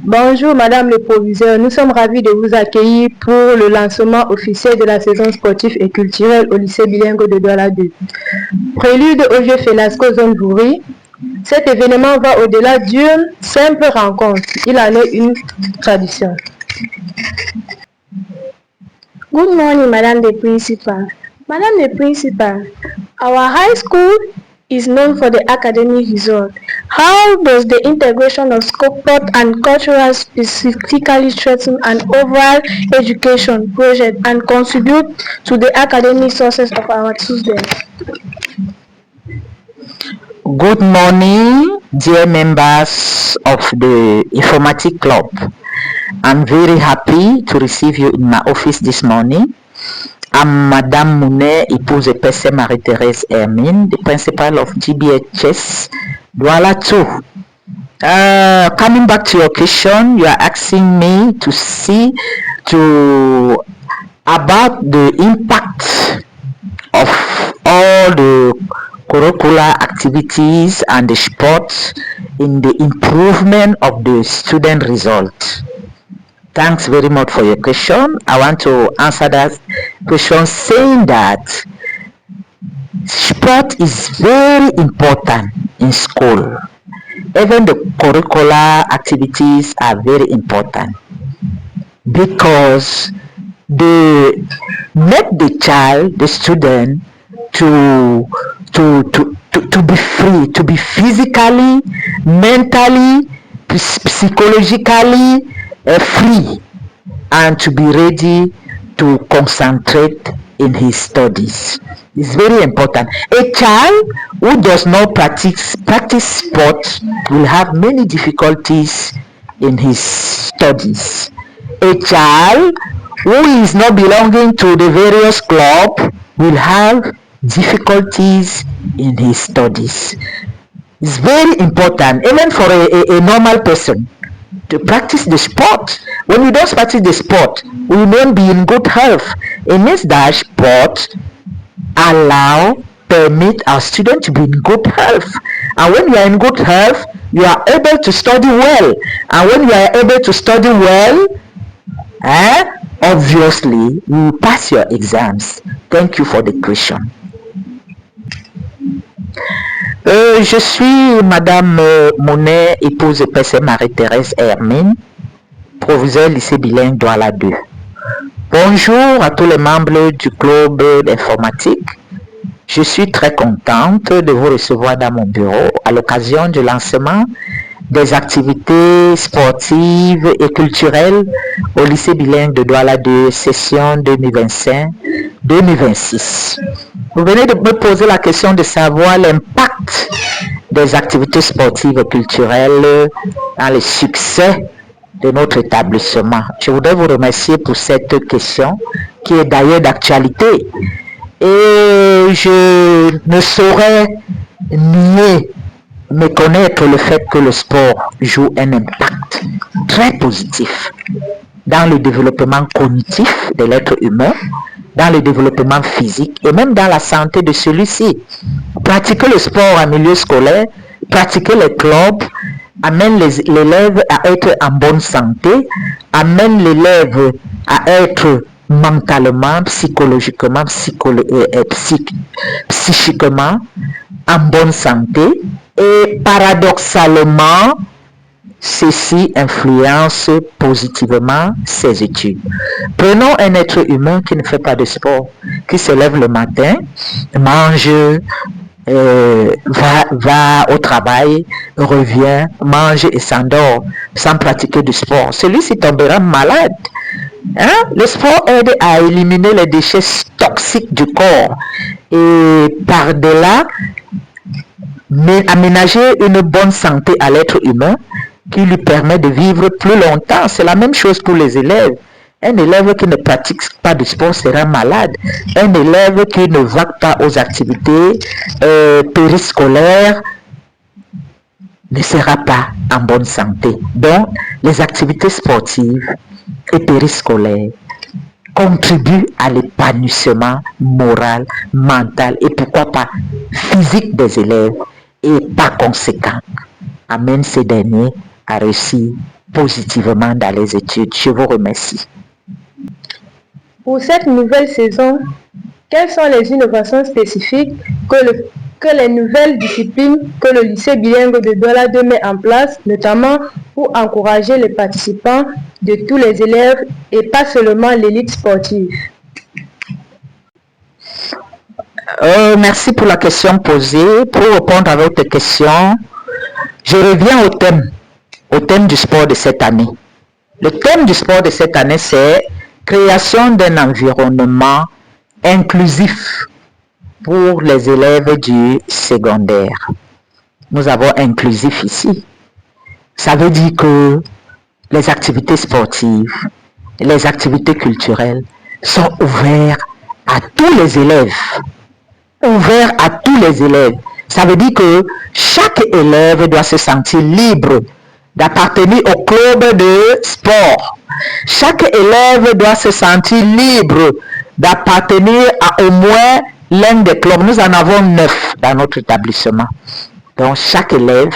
Bonjour Madame le Proviseur, nous sommes ravis de vous accueillir pour le lancement officiel de la saison sportive et culturelle au lycée bilingue de Douala 2. Prélude au jeu Felasco Zone Bourri, cet événement va au-delà d'une simple rencontre, il en est une tradition. Good morning, Madame the Principal. Madame the Principal, our high school is known for the academic result. How does the integration of sport and cultural specifically strengthen an overall education project and contribute to the academic success of our students? Good morning, dear members of the Informatic Club. I'm very happy to receive you in my office this morning. I'm Madame Mounet, épouse de PC Marie-Thérèse Hermine, the principal of GBHS Douala 2. Coming back to your question, you are asking me about the impact of all the curricular activities and the sports in the improvement of the student result. Thanks very much for your question. I want to answer that question saying that sport is very important in school. Even the curricular activities are very important because they make the child, the student, to be free, to be physically, mentally, psychologically free, and to be ready to concentrate in his studies. It's very important. A child who does not practice sport will have many difficulties in his studies. A child who is not belonging to the various clubs will have difficulties in his studies. It's very important, even for a normal person, to practice the sport. When we don't practice the sport, we won't be in good health. It means that sport permit our students to be in good health. And when you are in good health, you are able to study well. And when you are able to study well, obviously, you will pass your exams. Thank you for the question. Je suis Madame Monet, épouse de PC Marie-Thérèse Hermine, proviseur lycée bilingue Douala 2. Bonjour à tous les membres du club d'informatique. Je suis très contente de vous recevoir dans mon bureau à l'occasion du lancement des activités sportives et culturelles au lycée bilingue de Douala 2, session 2025-2026. Vous venez de me poser la question de savoir l'impact des activités sportives et culturelles dans le succès de notre établissement. Je voudrais vous remercier pour cette question qui est d'ailleurs d'actualité. Et je ne saurais nier, méconnaître le fait que le sport joue un impact très positif dans le développement cognitif de l'être humain, dans le développement physique et même dans la santé de celui-ci. Pratiquer le sport en milieu scolaire, pratiquer les clubs, amène l'élève à être en bonne santé, amène l'élève à être mentalement, psychologiquement, psychiquement en bonne santé et paradoxalement, ceci influence positivement ses études. Prenons un être humain qui ne fait pas de sport, qui se lève le matin, mange, va au travail, revient, mange et s'endort sans pratiquer du sport. Celui-ci tombera malade. Le sport aide à éliminer les déchets toxiques du corps et par-delà aménager une bonne santé à l'être humain qui lui permet de vivre plus longtemps. C'est la même chose pour les élèves. Un élève qui ne pratique pas de sport sera malade. Un élève qui ne va pas aux activités périscolaires ne sera pas en bonne santé. Donc, les activités sportives et périscolaires contribuent à l'épanouissement moral, mental et pourquoi pas physique des élèves et par conséquent amènent ces derniers à réussir positivement dans les études. Je vous remercie. Pour cette nouvelle saison, quelles sont les innovations spécifiques que les nouvelles disciplines que le lycée bilingue de Douala 2 met en place, notamment pour encourager les participants de tous les élèves et pas seulement l'élite sportive? Merci pour la question posée. Pour répondre à votre question, je reviens au thème du sport de cette année. Le thème du sport de cette année, c'est création d'un environnement inclusif pour les élèves du secondaire. Nous avons inclusif ici. Ça veut dire que les activités sportives, les activités culturelles sont ouvertes à tous les élèves. Ouverts à tous les élèves. Ça veut dire que chaque élève doit se sentir libre d'appartenir au club de sport. Chaque élève doit se sentir libre d'appartenir à au moins l'un des clubs. Nous en avons 9 dans notre établissement. Donc, chaque élève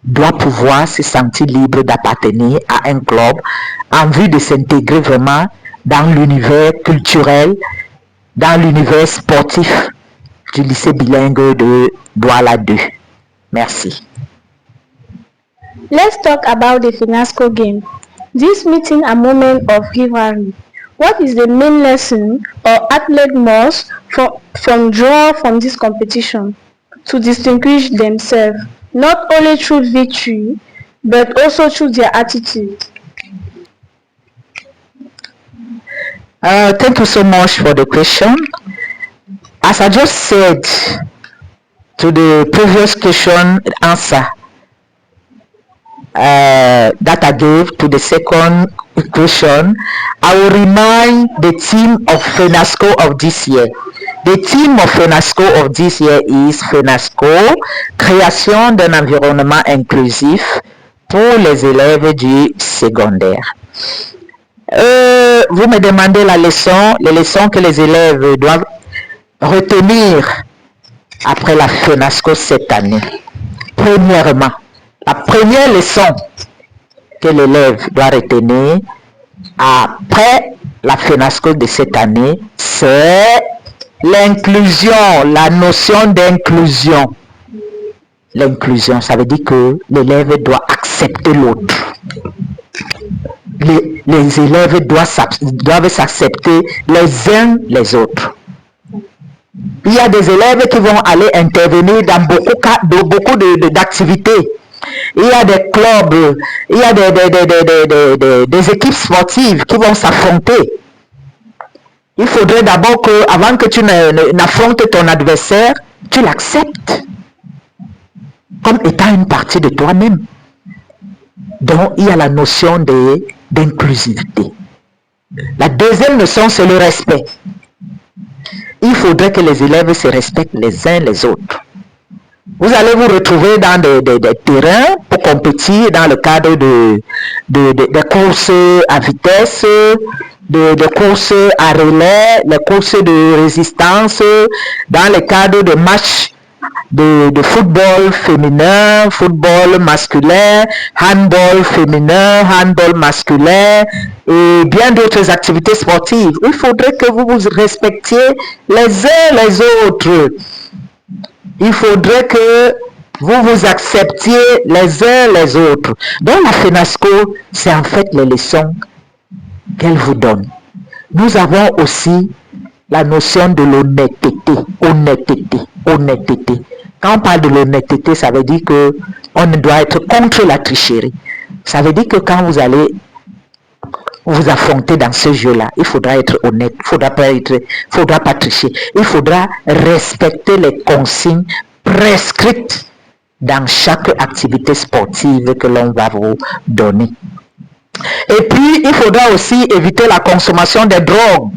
doit pouvoir se sentir libre d'appartenir à un club en vue de s'intégrer vraiment dans l'univers culturel, dans l'univers sportif du lycée bilingue de Douala 2. Merci. Let's talk about the FENASCO game. This meeting a moment of rivalry. What is the main lesson or athlete must draw from this competition to distinguish themselves, not only through victory, but also through their attitude? Thank you so much for the question. As I just said to the previous question answer that I gave to the second question, I will remind the team of FENASCO of this year. The team of FENASCO of this year is FENASCO, création d'un environnement inclusif pour les élèves du secondaire. Vous me demandez les leçons que les élèves doivent retenir après la FENASCO cette année. Premièrement, la première leçon que l'élève doit retenir après la FENASCO de cette année, c'est l'inclusion, la notion d'inclusion. L'inclusion, ça veut dire que l'élève doit accepter l'autre. Les élèves doivent s'accepter les uns les autres. Il y a des élèves qui vont aller intervenir dans beaucoup d'activités. Il y a des clubs, il y a des équipes sportives qui vont s'affronter. Il faudrait d'abord que, avant que tu n'affrontes ton adversaire, tu l'acceptes comme étant une partie de toi-même. Donc, il y a la notion d'inclusivité. La deuxième notion, c'est le respect. Il faudrait que les élèves se respectent les uns les autres. Vous allez vous retrouver dans des terrains pour compétir dans le cadre de courses à vitesse, de courses à relais, les courses de résistance, dans le cadre de matchs de football féminin, football masculin, handball féminin, handball masculin et bien d'autres activités sportives. Il faudrait que vous vous respectiez les uns les autres. Il faudrait que vous vous acceptiez les uns les autres. Donc la FENASCO, c'est en fait les leçons qu'elle vous donne. Nous avons aussi la notion de l'honnêteté. Honnêteté. Quand on parle de l'honnêteté, ça veut dire que on doit être contre la tricherie. Ça veut dire que quand vous allez vous affronter dans ce jeu-là, il faudra être honnête, faudra pas tricher. Il faudra respecter les consignes prescrites dans chaque activité sportive que l'on va vous donner. Et puis, il faudra aussi éviter la consommation des drogues.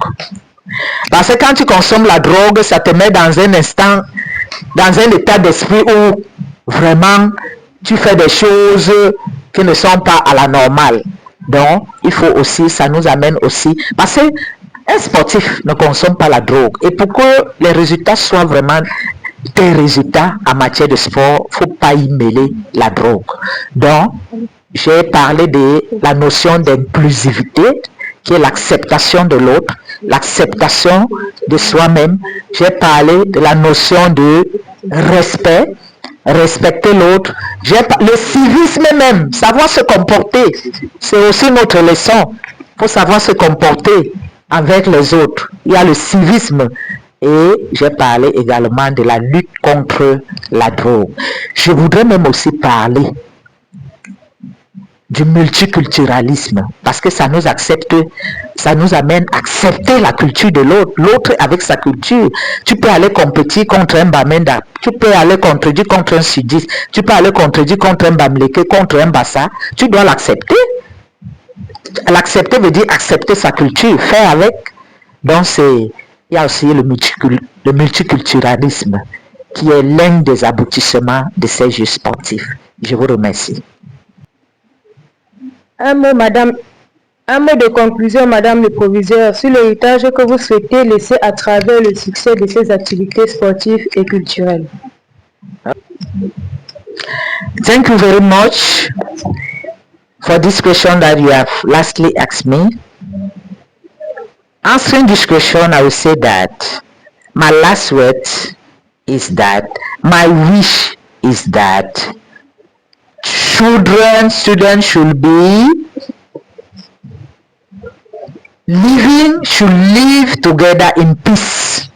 Parce que quand tu consommes la drogue, ça te met dans un instant, dans un état d'esprit où vraiment tu fais des choses qui ne sont pas à la normale. Donc, il faut aussi, ça nous amène aussi, parce qu'un sportif ne consomme pas la drogue. Et pour que les résultats soient vraiment des résultats en matière de sport, il ne faut pas y mêler la drogue. Donc, j'ai parlé de la notion d'inclusivité, qui est l'acceptation de l'autre, l'acceptation de soi-même. J'ai parlé de la notion de respect, respecter l'autre. Le civisme même, savoir se comporter, c'est aussi notre leçon. Il faut savoir se comporter avec les autres. Il y a le civisme. Et j'ai parlé également de la lutte contre la drogue. Je voudrais même aussi parler du multiculturalisme, parce que ça nous amène à accepter la culture de l'autre, l'autre avec sa culture. Tu peux aller compétir contre un Bamenda, tu peux aller contredire contre un Sudiste, tu peux aller contredire contre un Bamileke, contre un Bassa, tu dois l'accepter. L'accepter veut dire accepter sa culture, faire avec. Donc il y a aussi le multiculturalisme qui est l'un des aboutissements de ces Jeux sportifs. Je vous remercie. Un mot de conclusion, Madame le Proviseur, sur l'héritage que vous souhaitez laisser à travers le succès de ces activités sportives et culturelles. Thank you very much for this question that you have lastly asked me. Answering this question, I will say that my last word is that my wish is that students should live together in peace.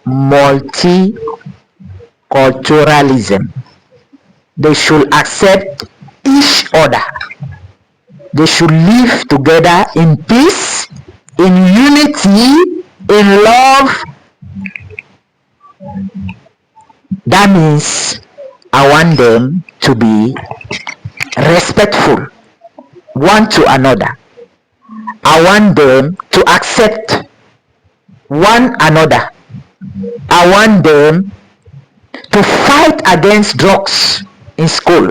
Multiculturalism. They should accept each other. They should live together in peace, in unity, in love. That means I want them to be respectful one to another. I want them to accept one another. I want them to fight against drugs in school.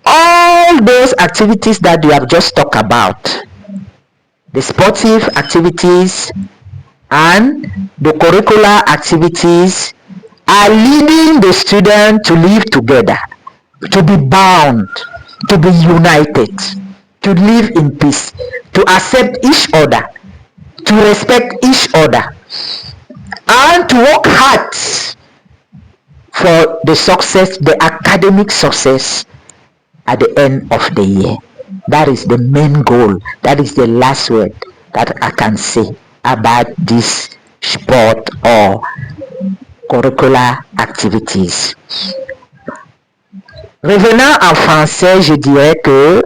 All those activities that you have just talked about, the sportive activities and the curricular activities, are leading the student to live together, to be bound, to be united, to live in peace, to accept each other, to respect each other, and to work hard for the success, the academic success at the end of the year. That is the main goal. That is the last word that I can say about this sport or curricular activities. Revenant en français, je dirais que,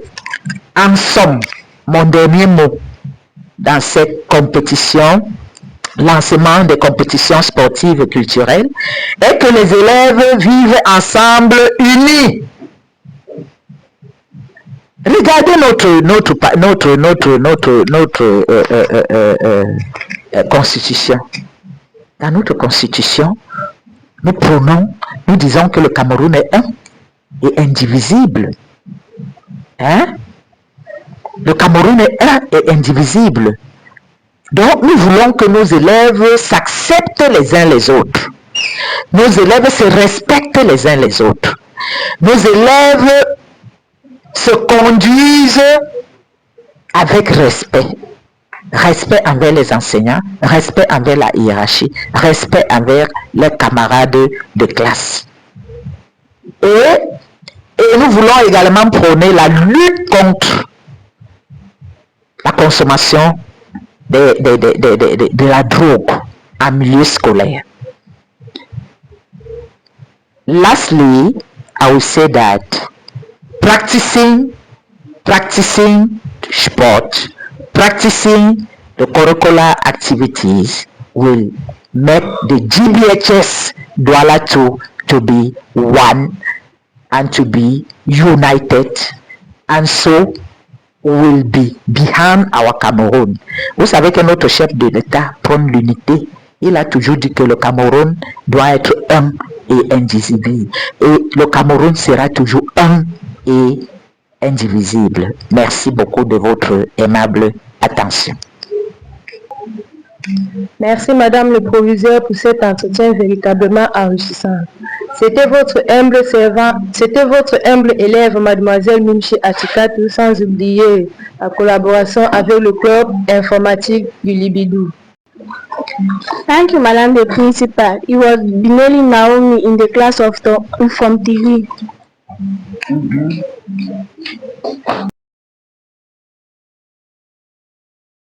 en somme, mon dernier mot dans cette compétition, lancement des compétitions sportives et culturelles, est que les élèves vivent ensemble unis. Regardez notre constitution. Dans notre constitution, nous disons que le Cameroun est un et indivisible. Hein? Le Cameroun est un et indivisible. Donc, nous voulons que nos élèves s'acceptent les uns les autres. Nos élèves se respectent les uns les autres. Nos élèves se conduisent avec respect. Respect envers les enseignants, respect envers la hiérarchie, respect envers les camarades de classe. Et nous voulons également prôner la lutte contre la consommation de la drogue en milieu scolaire. Lastly, I will say that practicing sport, practicing the curricular activities will make the GBHS Douala 2 to be one and to be united, and so will be behind our Cameroon. Vous savez que notre chef de l'État prône l'unité. Il a toujours dit que le Cameroun doit être un et indivisible. Et le Cameroun sera toujours un et indivisible. Merci beaucoup de votre aimable attention. Merci Madame le Proviseur pour cet entretien véritablement enrichissant. C'était votre humble élève, mademoiselle Mimchi Atikatou, sans oublier la collaboration avec le club informatique du Libidou. Thank you, Madam the Principal. It was Bineli Naomi in the class from TV.